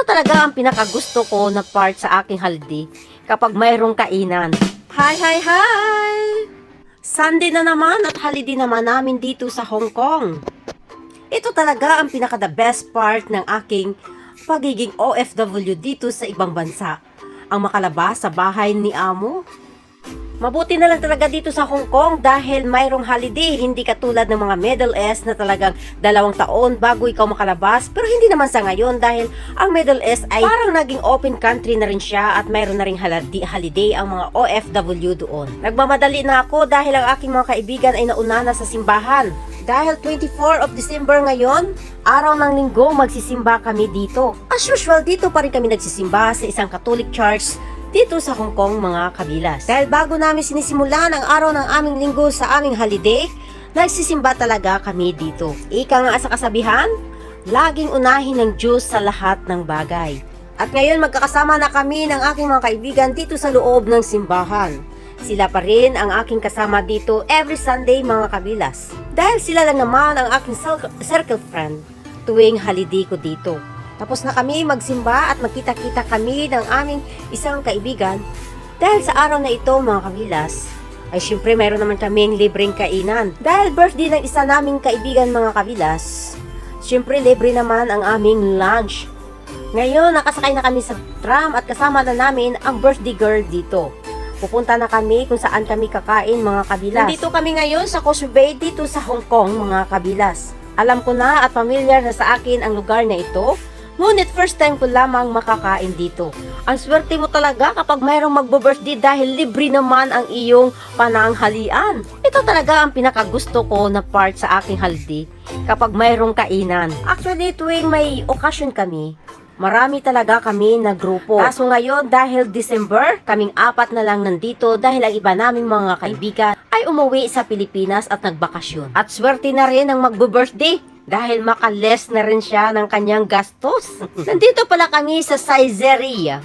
Ito talaga ang pinakagusto ko na part sa aking holiday kapag mayroong kainan. Hi, hi, hi! Sunday na naman at holiday naman namin dito sa Hong Kong. Ito talaga ang pinaka-the best part ng aking pagiging OFW dito sa ibang bansa. Ang makalabas sa bahay ni amo. Mabuti na lang talaga dito sa Hong Kong dahil mayroong holiday, hindi katulad ng mga Middle East na talagang 2 taon bago ikaw makalabas. Pero hindi naman sa ngayon dahil ang Middle East ay parang naging open country na rin siya at mayroon na ring holiday ang mga OFW doon. Nagmamadali na ako dahil ang aking mga kaibigan ay nauna na sa simbahan. Dahil 24 of December ngayon, araw ng linggo, magsisimba kami dito. As usual, dito pa rin kami nagsisimba sa isang Catholic church dito sa Hong Kong, mga kabilas. Dahil bago namin sinisimulan ang araw ng aming linggo sa aming holiday, nagsisimba talaga kami dito. Ika nga sa kasabihan, laging unahin ng Diyos sa lahat ng bagay. At ngayon magkakasama na kami ng aking mga kaibigan dito sa loob ng simbahan. Sila pa rin ang aking kasama dito every Sunday, mga kabilas. Dahil sila lang naman ang aking circle friend tuwing holiday ko dito. Tapos na kami magsimba at magkita-kita kami ng aming isang kaibigan. Dahil sa araw na ito, mga kabilas, ay syempre mayroon naman kaming libreng kainan. Dahil birthday ng isa naming kaibigan, mga kabilas, syempre libre naman ang aming lunch. Ngayon, nakasakay na kami sa tram at kasama na namin ang birthday girl dito. Pupunta na kami kung saan kami kakain, mga kabilas. Nandito kami ngayon sa Causeway Bay dito sa Hong Kong, mga kabilas. Alam ko na at familiar na sa akin ang lugar na ito. Ngunit first time ko lamang makakain dito. Ang swerte mo talaga kapag mayroong magbo-birthday dahil libre naman ang iyong pananghalian. Ito talaga ang pinakagusto ko na part sa aking holiday kapag mayroong kainan. Actually, tuwing may occasion kami, marami talaga kami na grupo. Kaso ngayon, dahil December, kaming 4 na lang nandito dahil ang iba naming mga kaibigan ay umuwi sa Pilipinas at nagbakasyon. At swerte na rin ang magbo-birthday dahil makales na rin siya ng kanyang gastos. Nandito pala kami sa Saizeriya,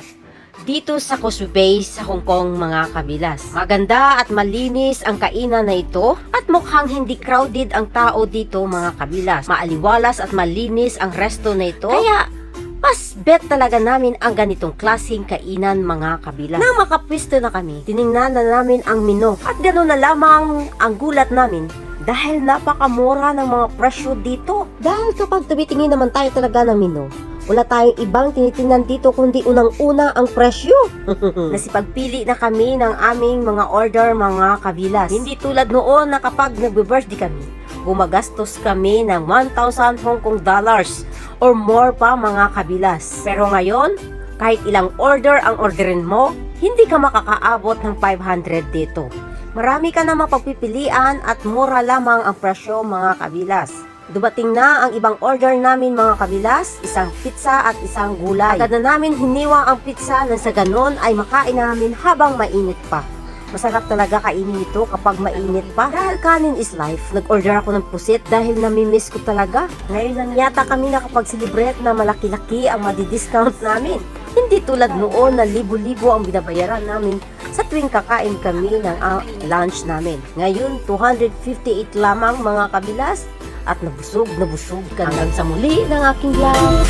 dito sa Causeway Bay sa Hong Kong, mga kabilas. Maganda at malinis ang kainan na ito at mukhang hindi crowded ang tao dito, mga kabilas. Maaliwalas at malinis ang resto na ito. Kaya mas bet talaga namin ang ganitong klaseng kainan, mga kabilas. Nang makapwisto na kami, tiningnan na namin ang menu at gano'n na lamang ang gulat namin dahil napakamura ng mga presyo dito. Dahil kapag tumitingin naman tayo talaga ng menu, wala tayong ibang tinitingnan dito kundi unang-una ang presyo. Nasipagpili na kami ng aming mga order, mga kabilas. Hindi tulad noon na kapag nagbe-birthday kami, gumagastos kami ng 1,000 Hong Kong dollars or more pa, mga kabilas. Pero ngayon, kahit ilang order ang orderin mo, hindi ka makakaabot ng 500 dito. Marami ka na mapagpipilian at mura lamang ang presyo, mga kabilas. Dumating na ang ibang order namin, mga kabilas, isang pizza at isang gulay. Agad na namin hiniwa ang pizza nang sa ganon ay makain namin habang mainit pa. Masarap talaga kainin ito kapag mainit pa. Dahil kanin is life, nag-order ako ng pusit dahil namimiss ko talaga. Ngayon lang yata kami nakapag-celebrate na malaki-laki ang madi-discount namin. Hindi tulad noon na libo-libo ang binabayaran namin sa tuwing kakain kami ng lunch namin. Ngayon, 258 lamang, mga kabilas, at nabusog ka. Hanggang sa muli ng aking vlog.